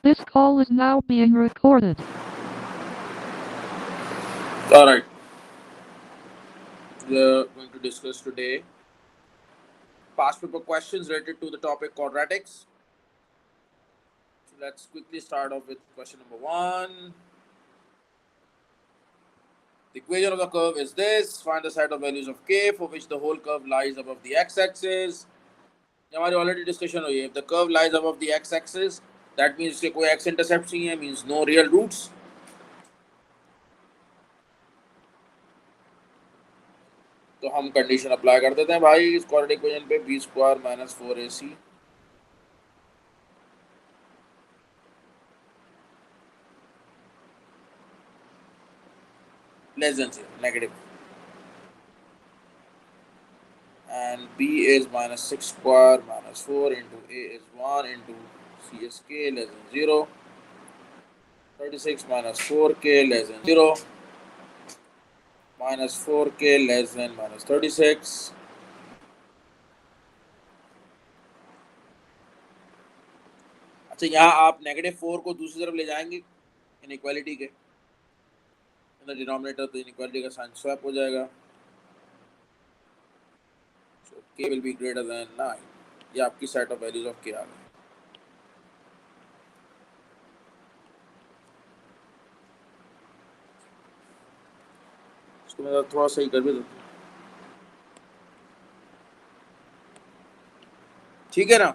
This call is now being recorded. Alright, we are going to discuss today past paper questions related to the topic quadratics. So let's quickly start off with question number 1. The equation of the curve is this. Find the set of values of k for which the whole curve lies above the x-axis. हमारी already discussion हुई है. If the curve lies above the x-axis, that means कि कोई x-intercept नहीं है, means no real roots. तो हम condition apply कर देते हैं भाई इस क्वाड्रेटिक इक्वेशन पे b square minus 4ac less than 0, negative. And b is minus 6 square minus 4 into a is 1 into csk less than 0. 36 minus 4k less than 0. Minus 4k less than minus 36. अच्छा यहाँ आप -4 को दूसरी तरफ ले जाएंगे inequality के इन द डिनोमिनेटर, तो इनइक्वालिटी का साइन स्वैप हो जाएगा. सो k will be greater than 9. ये आपकी set of values of k आ गई. इसको मैं थोड़ा सही कर भी देता हूँ, ठीक है ना.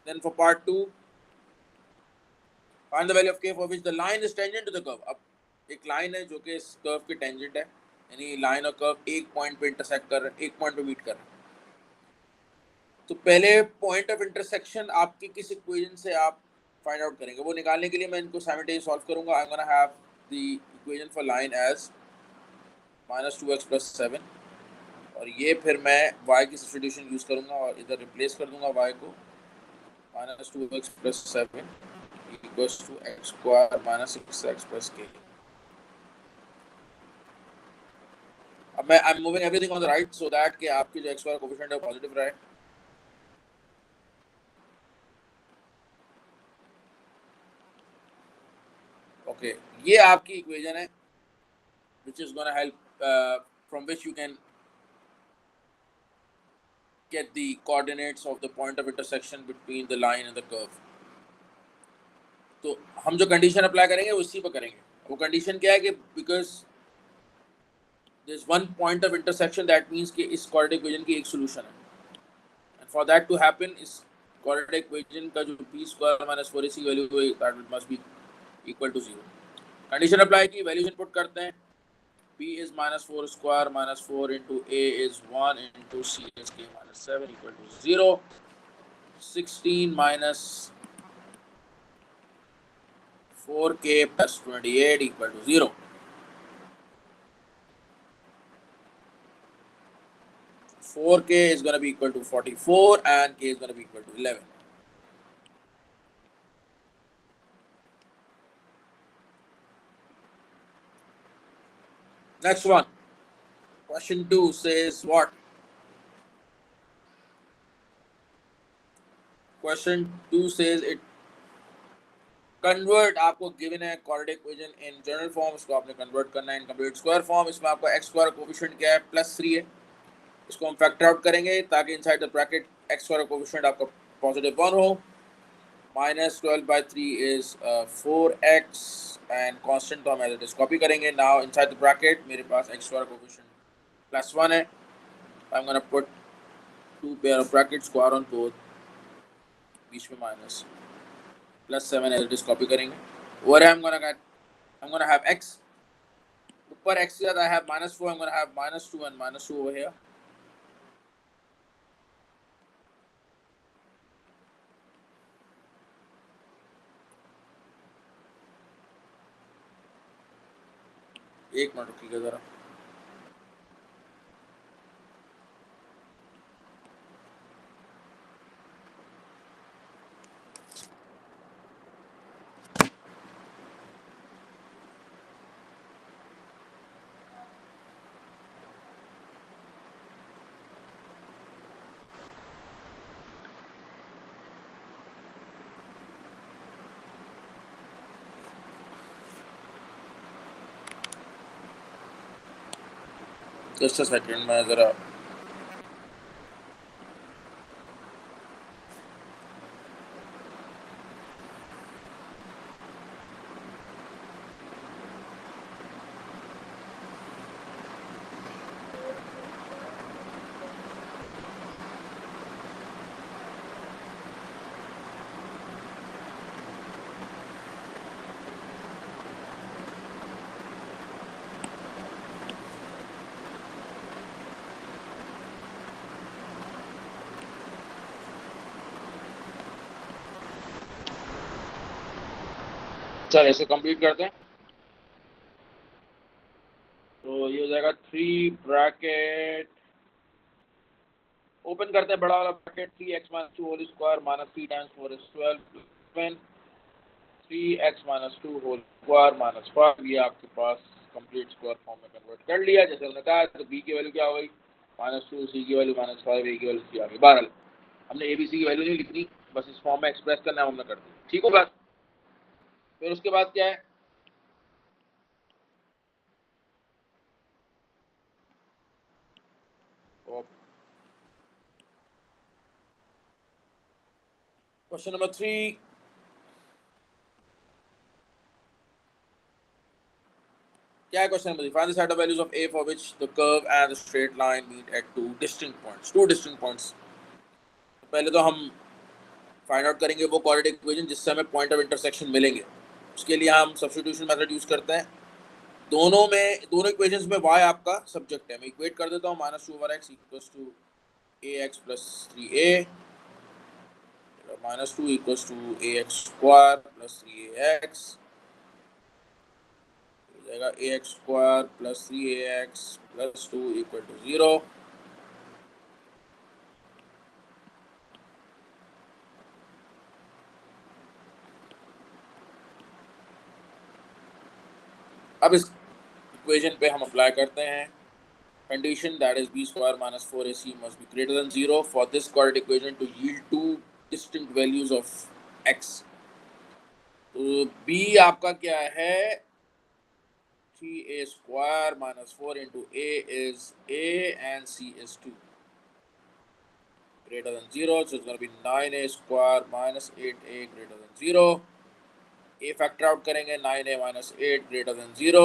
Then for part 2, find the value of k for which the line is tangent to the curve. अब एक लाइन है जो कि इस कर्व के टेंजेंट है, यानी लाइन और कर्व एक पॉइंट पे इंटरसेक्ट कर रहे हैं, एक पॉइंट पे मीट कर रहे हैं. तो पहले पॉइंट ऑफ इंटरसेक्शन आपकी किस इक्वेशन से आप फाइंड आउट करेंगे, वो निकालने के लिए मैं इनको साइमल्टेनियसली सॉल्व करूंगा. I am gonna have the equation for line as -2x + 7, और ये फिर मैं y की सब्स्टिट्यूशन यूज करूंगा और इधर रिप्लेस कर दूंगा y को. -2x + 7 equals to x square minus 6x plus k. अब मैं I am moving everything on the right so that कि आपकी जो x square कोफिशिएंट है पॉजिटिव रहे. ओके, ये आपकी इक्वेशन है which is going to help from which you can get the coordinates of the point of intersection between the line and the curve. तो हम जो कंडीशन अप्लाई करेंगे उसी पर करेंगे. वो कंडीशन क्या है कि because there's one point of intersection, that means कि इस quadratic equation की एक solution है. And for that to happen, इस quadratic equation का जो b square minus 4ac value है, that must be equal to 0. Condition apply की, वैल्यूज इनपुट करते हैं. b is -4 square minus 4 into a is 1 into csk minus 7 equal to 0. 16 minus 4k plus 28 equal to 0. Four k is going to be equal to 44 and k is going to be equal to 11. Next one. Question 2 says what? Question 2 says it convert, आपको given है quadratic equation in general form, इसको आपने convert करना है in complete square form. इसमें आपका x square coefficient क्या है, +3 है. इसको हम factor out करेंगे ताकि inside the bracket x square coefficient आपका positive 1 हो. -12/3 is 4x and constant तो हम as it is copy करेंगे. Now inside the bracket मेरे पास x square coefficient +1 है. I'm gonna put two pair of brackets, square on both, बीच में minus +7 as it is copy करेंगे. Over I'm gonna have x. ऊपर x के साथ I have -4. I'm gonna have -2 and -2 over here. एक minute रुकिएगा जरा. Just a second, मैं ज़रा चल ऐसे कंप्लीट करते हैं। तो ये हो जाएगा 3 ब्रैकेट ओपन करते हैं, बड़ा वाला bracket 3x minus 2 whole square minus 3 times 4 is 12 3x minus 2 whole square minus 5। ये आपके पास कंप्लीट स्क्वायर फॉर्म में कन्वर्ट कर लिया जैसे हमने कहा। तो b की वैल्यू क्या हो गई -2, c की वैल्यू -5, a की वैल्यू c आ गई। बहरहाल हमने a b c की वैल्यू नहीं लिखनी, बस इस फॉर्म में एक्सप्रेस करना है, हमने कर दी। ठीक होगा। फिर उसके बाद क्या है, क्वेश्चन नंबर 3। क्या है question number 3? Find the set of values of a for which the curve and the straight line meet at two distinct points. पहले तो हम फाइंड आउट करेंगे वो क्वाड्रेटिक इक्वेशन जिससे हमें पॉइंट ऑफ इंटरसेक्शन मिलेंगे। उसके लिए हम सब्स्टिट्यूशन मेथड यूज करते हैं। दोनों इक्वेशंस में y आपका सब्जेक्ट है। मैं इक्वेट कर देता हूँ -2/x equals to ax plus 3a -2 equals to ax square plus 3ax हो जाएगा ax square plus 3ax plus 2 equal to 0। अब इस इक्वेशन पे हम अप्लाई करते हैं condition, that is b square minus 4ac must be greater than 0 for this quadratic equation to yield two distinct values of x। तो b आपका क्या है 3a square minus 4 into a is a and c is 2 greater than 0, so it's going to be 9a square minus 8a greater than 0। a factor out करेंगे 9a minus 8 greater than 0।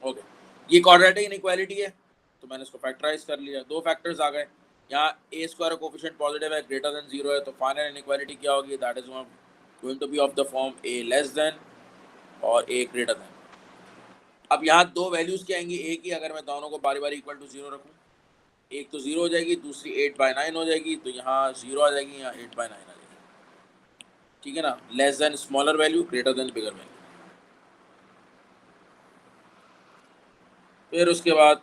Okay, ये quadratic inequality है तो मैंने इसको factorise कर लिया। दो factors आ गए। यहाँ ए स्क्वायर कोफिशिएंट पॉजिटिव है, ग्रेटर देन 0 है, तो फाइनल इनइक्वालिटी क्या होगी, that is going to be of the form a less than और ए ग्रेटर देन। अब यहाँ दो वैल्यूज क्या आएंगी ए की, अगर मैं दोनों को बारी बारी इक्वल टू 0 रखूँ, एक तो 0 हो जाएगी, दूसरी 8/9 हो जाएगी, तो यहाँ 0 आ जाएगी, यहाँ 8/9 आ जाएगी। ठीक है ना, less than smaller value, greater than bigger value. फिर उसके बाद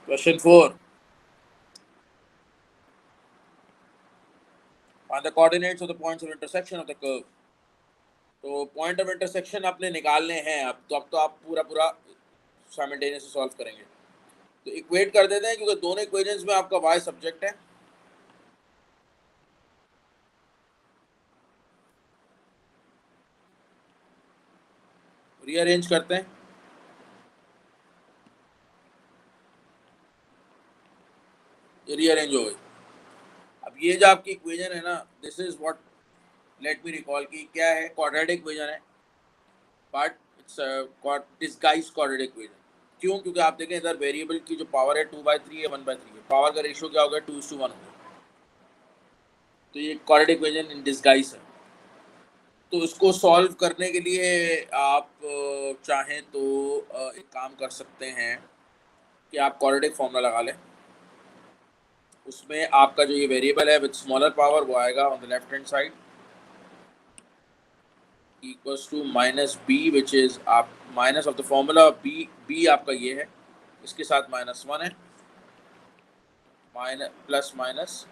question 4, find the coordinates of the points of intersection of the curve। तो पॉइंट ऑफ इंटरसेक्शन आपने निकालने हैं। अब तो आप पूरा साइमल्टेनियसली सॉल्व करेंगे। तो इक्वेट कर देते हैं, क्योंकि दोनों इक्वेशंस में आपका y सब्जेक्ट है। रीअरेंज करते हैं, ये रीअरेंज हो गई। अब ये जो आपकी इक्वेशन है ना, this is what, let me recall कि क्या है, क्वाड्रेटिक इक्वेशन है, but it's disguise quadratic equation. क्यों? क्योंकि आप देखें इधर वेरिएबल की जो पावर है 2/3 है, 1/3 है, पावर का रेशियो क्या होगा 2:1 होगा। तो ये क्वाड्रेटिक इक्वेशन इन डिस्गाइज है। तो इसको सॉल्व करने के लिए आप चाहें तो एक काम कर सकते हैं कि आप क्वाड्रेटिक फॉर्मूला लगा लें। उसमें आपका जो ये वेरिएबल है विद स्मॉलर पावर वो आएगा on the left hand side, equals to minus B, which is आप minus of the formula B आपका ये है, इसके साथ -1 है, plus minus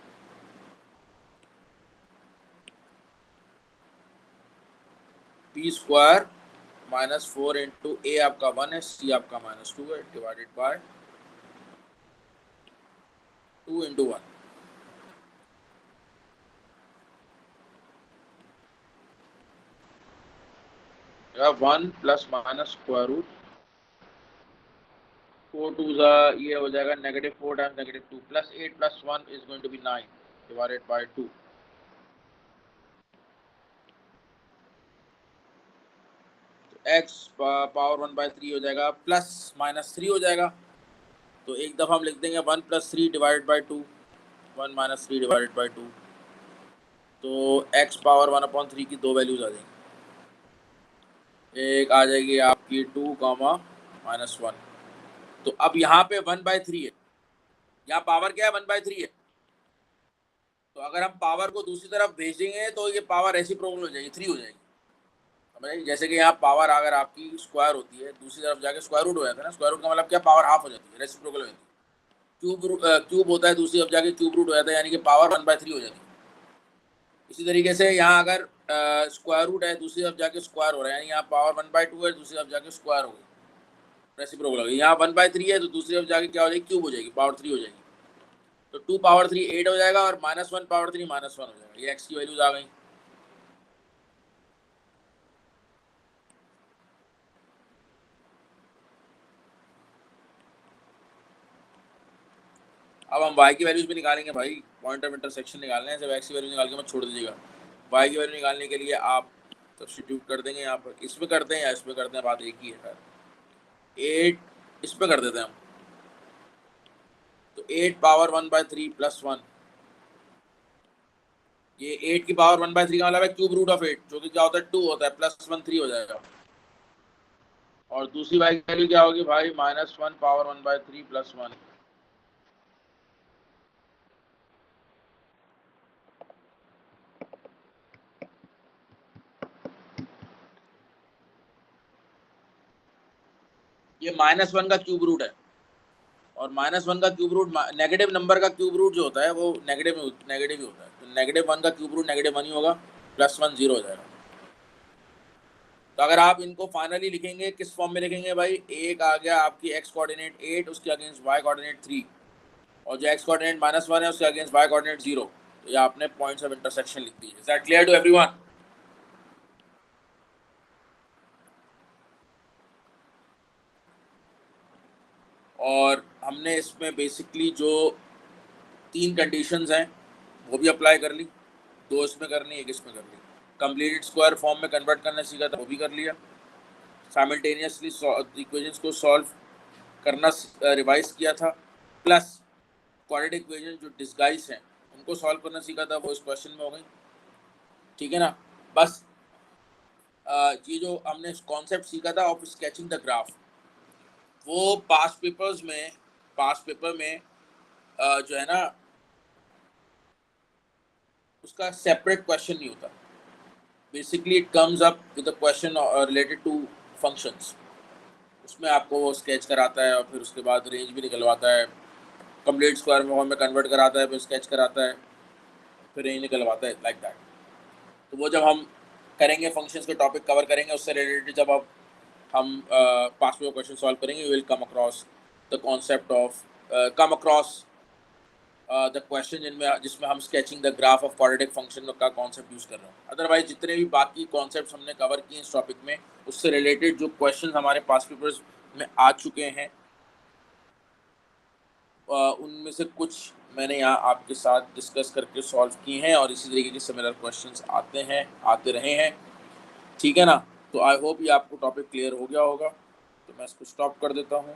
B square minus 4 into A आपका 1 है, सी आपका -2 है, डिवाइडेड बाय 2 इंटू 1। या 1 plus minus square root 4 to ये हो जाएगा -4 times -2 plus 8 plus 1 is going to be 9 divided by 2। x power 1/3 हो जाएगा प्लस -3 हो जाएगा। तो एक दफ़ा हम लिख देंगे 1 + 3 डिवाइडेड बाई 2, 1 - 3 डिवाइडेड बाई 2। तो x पावर 1/3 की दो वैल्यूज आ जाएंगी। एक आ जाएगी आपकी 2, -1। तो अब यहाँ पे 1/3 है, यहाँ पावर क्या है 1/3 है। तो अगर हम पावर को दूसरी तरफ भेजेंगे तो ये पावर रेसिप्रोकल हो जाएगी, 3 हो जाएगी। जैसे कि यहाँ पावर अगर आपकी स्क्वायर होती है, दूसरी तरफ जाके स्क्वायर रूट हो जाता है ना, स्क्वायर रूट का मतलब क्या, पावर हाफ हो जाती है, रेसिप्रोकल हो जाती है। क्यूब होता है, दूसरी तरफ जाके क्यूब रूट हो जाता है, यानी कि पावर 1/3 हो जाती है। इसी तरीके से यहाँ अगर स्क्वायर रूट है, दूसरी तरफ जाके स्क्वायर हो रहा है, यानी यहाँ पावर 1/2 है, दूसरी तरफ जाके स्क्वायर हो गई, रेसिप्रोकल हो गई। यहाँ 1/3 है तो दूसरी तरफ जाके क्या हो जाएगी, क्यूब हो जाएगी, पावर 3 हो जाएगी। तो 2 पावर 3 8 हो जाएगा और -1 पावर 3 -1 हो जाएगा। ये एक्स की वैल्यूज आ गई। अब हम y की वैल्यूज भी निकालेंगे भाई, पॉइंट ऑफ इंटरसेक्शन निकालने हैं, जब x की वैल्यू निकाल के मत छोड़ दीजिएगा। y की वैल्यू निकालने के लिए आप सब्स्टिट्यूट कर देंगे, यहाँ पर इसमें करते हैं या इसमें करते हैं, बात एक ही है। 8 इसमें कर देते हैं हम, तो 8 पावर 1/3 + 1, ये 8 की पावर 1/3 का मतलब है क्यूब रूट ऑफ 8, जो कि क्या होता है 2 होता है, +1 3 हो जाएगा। और दूसरी y की वैल्यू क्या होगी भाई, -1 पावर 1/3 + 1। ये -1 का क्यूब रूट है, और -1 का क्यूब रूट, नेगेटिव नंबर का क्यूब रूट जो होता है वो नेगेटिव ही होता है। तो -1 का क्यूब रूट -1 ही होगा, +1 0 हो जाएगा। तो अगर आप इनको फाइनली लिखेंगे, किस फॉर्म में लिखेंगे भाई, एक आ गया आपकी x कोऑर्डिनेट 8, उसके अगेंस्ट y कोऑर्डिनेट 3, और जो x कोऑर्डिनेट -1 है उसके अगेंस्ट y कोऑर्डिनेट 0। तो ये आपने पॉइंट्स ऑफ इंटरसेक्शन लिख दी है। Is that clear to everyone? और हमने इसमें बेसिकली जो 3 कंडीशंस हैं वो भी अप्लाई कर ली, 2 इसमें कर ली, 1 इसमें कर ली। कंप्लीटेड स्क्वायर फॉर्म में कन्वर्ट करना सीखा था, वो भी कर लिया। साइमल्टेनियसली इक्वेशंस को सॉल्व करना रिवाइज किया था, प्लस क्वाड्रेटिक इक्वेशन जो डिस्गाइज हैं उनको सॉल्व करना सीखा था, वो इस क्वेश्चन में हो गई। ठीक है ना। बस ये जो हमने कॉन्सेप्ट सीखा था ऑफ स्केचिंग द ग्राफ, वो पास्ट पेपर में जो है ना, उसका सेपरेट क्वेश्चन नहीं होता। Basically it comes up with a question related to functions. उसमें आपको वो स्केच कराता है और फिर उसके बाद रेंज भी निकलवाता है, कंप्लीट स्क्वायर फॉर्म में कन्वर्ट कराता है, फिर स्केच कराता है, फिर रेंज निकलवाता है, लाइक दैट। तो वो जब हम करेंगे, फंक्शंस के टॉपिक कवर करेंगे, उससे रिलेटेड जब अब हम पास्ट पेपर क्वेश्चन सॉल्व करेंगे, will come across the concept of come across the question जिसमें हम sketching the graph of quadratic function का कॉन्सेप्ट यूज़ कर रहे हैं। अदरवाइज जितने भी बाकी कॉन्सेप्ट्स हमने कवर किए इस टॉपिक में, उससे रिलेटेड जो क्वेश्चन हमारे पास पेपर्स में आ चुके हैं, उनमें से कुछ मैंने यहाँ आपके साथ डिस्कस करके सॉल्व किए हैं, और इसी तरीके के सिमिलर क्वेश्चंस आते रहे हैं। ठीक है ना। तो आई होप ये आपको टॉपिक क्लियर हो गया होगा। तो मैं इसको स्टॉप कर देता हूँ।